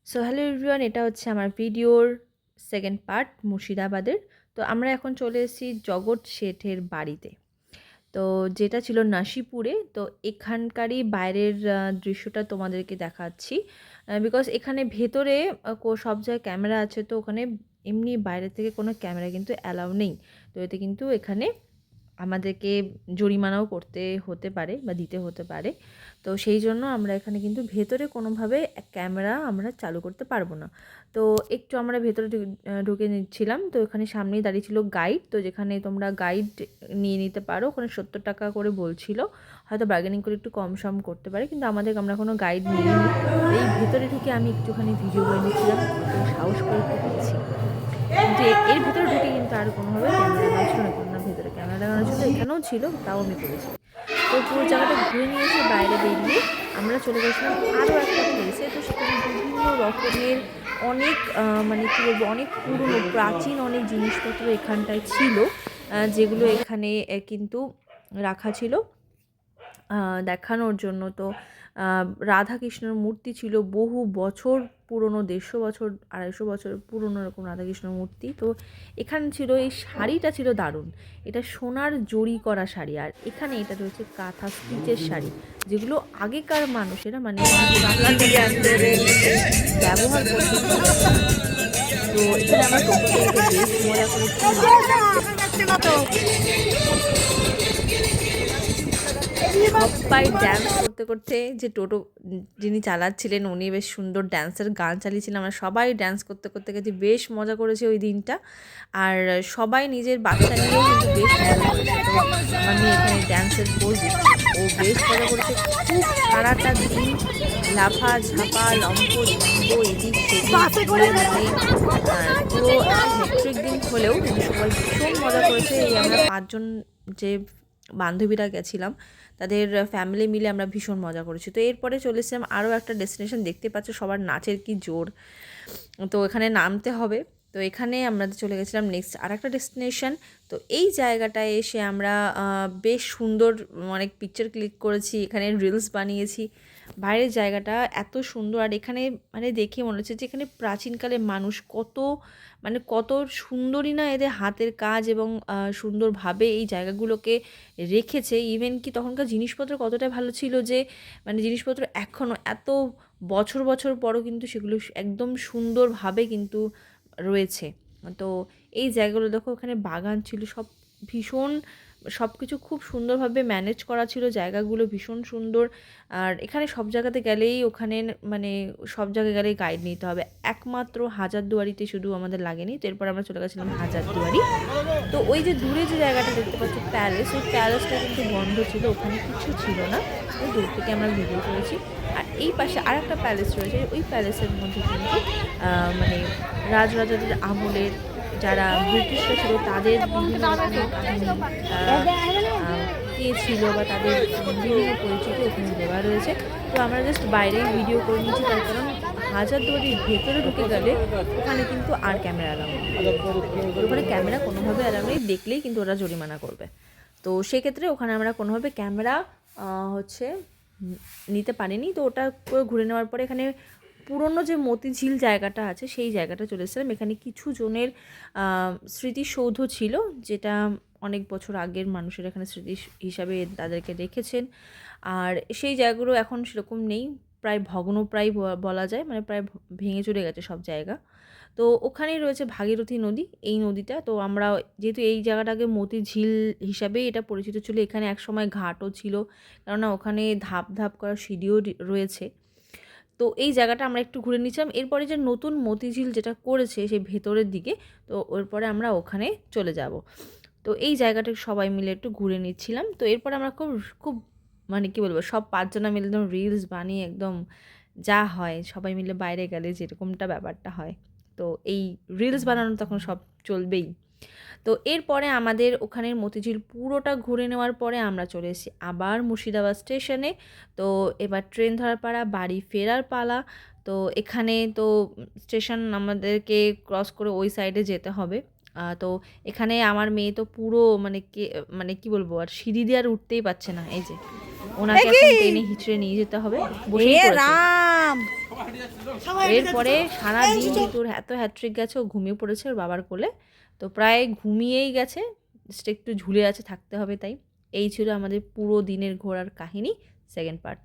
So hello everyone, এটা হচ্ছে আমার ভিডিওর সেকেন্ড পার্ট মুর্শিদাবাদের। তো আমরা এখন চলে এসেছি জগৎ শেঠের বাড়িতে। তো যেটা ছিল নাসিপুরে। তো এখানকারই বাইরের দৃশ্যটা তোমাদেরকে দেখাচ্ছি, বিকজ এখানে ভেতরে সব জায়গায় ক্যামেরা আছে। তো ওখানে এমনি বাইরে থেকে কোনো ক্যামেরা কিন্তু অ্যালাউ নেই। তো এতে কিন্তু এখানে আমাদেরকে জরিমানাও করতে হতে পারে বা দিতে হতে পারে। তো সেই জন্য আমরা এখানে কিন্তু ভেতরে কোনোভাবে ক্যামেরা আমরা চালু করতে পারবো না। তো একটু আমরা ভেতরে ঢুকে নিচ্ছিলাম। তো এখানে সামনেই দাঁড়িয়ে ছিল গাইড। তো যেখানে তোমরা গাইড নিয়ে নিতে পারো, ওখানে 70 টাকা করে বলছিল, হয়তো বার্গেনিং করে একটু কম সম করতে পারে, কিন্তু আমরা কোনো গাইড নিয়ে নিই। এই ভেতরে ঢুকে আমি একটুখানি ভিডিও করে নিচ্ছিলাম, তো সাহস করে একটু করছি। কিন্তু এর ভেতরে ঢুকে কিন্তু আর কোনোভাবে ক্যামেরা লাগানো ছিল না, কেননা ভেতরে ক্যামেরা লাগানো ছিল, এখানেও ছিল, তাও আমি করেছি। তো পুরো জায়গাটা ঘুরে নিয়ে এসে বাইরে বেরিয়ে আমরা চলে গেছিলাম আরও একটা প্লেসে। তো সেখানে বিভিন্ন রকমের অনেক মানে কী বলবো, অনেক পুরনো প্রাচীন অনেক জিনিসপত্র এখানটায় ছিল, যেগুলো এখানে কিন্তু রাখা ছিল দেখানোর জন্য। তো রাধাকৃষ্ণের মূর্তি ছিল বহু বছর পুরনো, 150 বছর 250 বছর পুরনো এরকম রাধাকৃষ্ণের মূর্তি। তো এখানে ছিল এই শাড়িটা ছিল দারুণ, এটা সোনার জড়ি করা শাড়ি। আর এখানে এটা রয়েছে কাঁথা স্টিচের শাড়ি, যেগুলো আগেকার মানুষেরা মানে ব্যবহার করতেন। তো এখানে আমরা টোটোতে বেশ মজা করেছি। সবাই ড্যান্স করতে করতে, যে টোটো যিনি চালাচ্ছিলেন উনি বেশ সুন্দর ড্যান্সের গান চালিয়েছিলেন। আমরা সবাই ড্যান্স করতে করতে গেছি, বেশ মজা করেছি ওই দিনটা। আর সবাই নিজের বাচ্চা নিয়েও কিন্তু বেশ মজা করেছে। তো আমার মেয়ে এখানে ড্যান্সের পোজ দিচ্ছে, ও বেশ মজা করেছে। খুব সারাটা দিন লাফা ঝাপা লম্প ঝম্প এদিক সেদিক ঘুরে, মানে পুরো হেক্ট্রিক দিন হলেও কিন্তু সবাই ভীষণ মজা করেছে। এই আমরা 5 জন যে বান্ধবীরা গেছিলাম, তাদের ফ্যামিলি মিলে আমরা ভীষণ মজা করেছি। তো এরপরে চলে এসেছিলাম আরও একটা ডেস্টিনেশন, দেখতে পাচ্ছ সবার নাচের কি জোর। তো এখানে নামতে হবে। তো এখানে আমরা চলে গেছিলাম নেক্সট আর একটা ডেস্টিনেশন। তো এই জায়গাটায় এসে আমরা বেশ সুন্দর অনেক পিকচার ক্লিক করেছি, এখানে রিলস বানিয়েছি। বাইরের জায়গাটা এত সুন্দর, আর এখানে মানে দেখে মনে হচ্ছে যে এখানে প্রাচীনকালে মানুষ কত সুন্দরই না এদের হাতের কাজ, এবং সুন্দরভাবে এই জায়গাগুলোকে রেখেছে। ইভেন কি তখনকার জিনিসপত্র কতটা ভালো ছিল যে মানে জিনিসপত্র এখনও এত বছর বছর পরও কিন্তু সেগুলো একদম সুন্দরভাবে কিন্তু রয়েছে। তো এই জায়গাগুলো দেখো, ওখানে বাগান ছিল, ভীষণ সব কিছু খুব সুন্দরভাবে ম্যানেজ করা ছিল, জায়গাগুলো ভীষণ সুন্দর। আর এখানে সব জায়গাতে গেলেই ওখানে মানে সব জায়গায় গেলেই গাইড নিতে হবে, একমাত্র হাজারদুয়ারিতে শুধু আমাদের লাগেনি। তো এরপর আমরা চলে গেছিলাম হাজারদুয়ারি। তো ওই যে দূরে যে জায়গাটা দেখতে পাচ্ছ প্যালেস, ওই প্যালেসটা কিন্তু বন্ধ ছিল, ওখানে কিছু ছিল না। ওই দূর থেকে আমরা ভিডিও করেছি। আর এই পাশে আর একটা প্যালেস রয়েছে, ওই প্যালেসের মধ্যে কিন্তু মানে রাজরাজাদের আমলের যারা ব্রিটিশরা ছিল তাদের বিভিন্ন রকমের কাহিনী, কে ছিল বা তাদের বিভিন্ন পরিচিতি ওখানে দেওয়া রয়েছে। তো আমরা জাস্ট বাইরেই ভিডিও করে নিচ্ছি, তার কারণ হাজারদুয়ারির ভেতরে ঢুকে গেলে ওখানে কিন্তু আর ক্যামেরা অ্যালাউ নেই। ওখানে ক্যামেরা কোনোভাবে অ্যালাউ নেই, দেখলেই কিন্তু ওরা জরিমানা করবে। তো সেক্ষেত্রে ওখানে আমরা কোনোভাবে ক্যামেরা হচ্ছে নিতে পারিনি। তো ওটা ঘুরে নেওয়ার পরে এখানে পুরনো যে মতিঝিল জায়গাটা আছে সেই জায়গাটা চলে এসেছিলাম। এখানে কিছু জনের স্মৃতিসৌধ ছিল, যেটা অনেক বছর আগের মানুষের এখানে স্মৃতি হিসাবে তাদেরকে রেখেছেন। আর সেই জায়গাগুলো এখন সেরকম নেই, প্রায় ভগ্নপ্রায় বলা যায়, মানে প্রায় ভেঙে চলে গেছে সব জায়গা। তো ওখানেই রয়েছে ভাগীরথী নদী, এই নদীটা। তো আমরা যেহেতু এই জায়গাটাকে মতিঝিল হিসাবেই এটা পরিচিত ছিল, এখানে একসময় ঘাটও ছিল, কেননা ওখানে ধাপ ধাপ করা সিঁড়িও রয়েছে। তো এই জায়গাটা আমরা একটু ঘুরে নিচ্ছিলাম। এরপরে যে নতুন মতিঝিল যেটা করেছে সেই ভেতরের দিকে, তো এরপরে আমরা ওখানে চলে যাব। তো এই জায়গাটা সবাই মিলে একটু ঘুরে নিচ্ছিলাম। তো এরপরে আমরা খুব খুব মানে কী বলবো, সব 5 জনা মিলে একদম রিলস বানিয়ে একদম যা হয় সবাই মিলে বাইরে গেলে যেরকমটা ব্যাপারটা হয়, তো এই রিলস বানানো তখন সব চলবেই। তো এরপরে আমাদের ওখানের মতিঝিল পুরোটা ঘুরে নেওয়ার পরে আমরা চলে এসেছি আবার মুর্শিদাবাদ স্টেশনে। তো এবার ট্রেন ধরার পালা, বাড়ি ফেরার পালা। তো এখানে তো স্টেশন আমাদেরকে ক্রস করে ওই সাইডে যেতে হবে। তো এখানে আমার মেয়ে তো পুরো মানে কি বলবো, আর সিঁড়ি দিয়ে আর উঠতেই পারছে না। এই যে ওনাকে এখন টেনে হিঁচড়ে নিয়ে যেতে হবে, বসেই পড়েছে। এরপরে সারাদিন যেহেতু ওর এত হ্যাট্রিক গেছে, ও ঘুমিয়ে পড়েছে ওর বাবার কোলে। তো প্রায় ঘুমিয়েই গেছে, জাস্ট একটু ঝুলে আছে, থাকতে হবে তাই। এই ছিল আমাদের পুরো দিনের ঘোরার কাহিনী, সেকেন্ড পার্ট।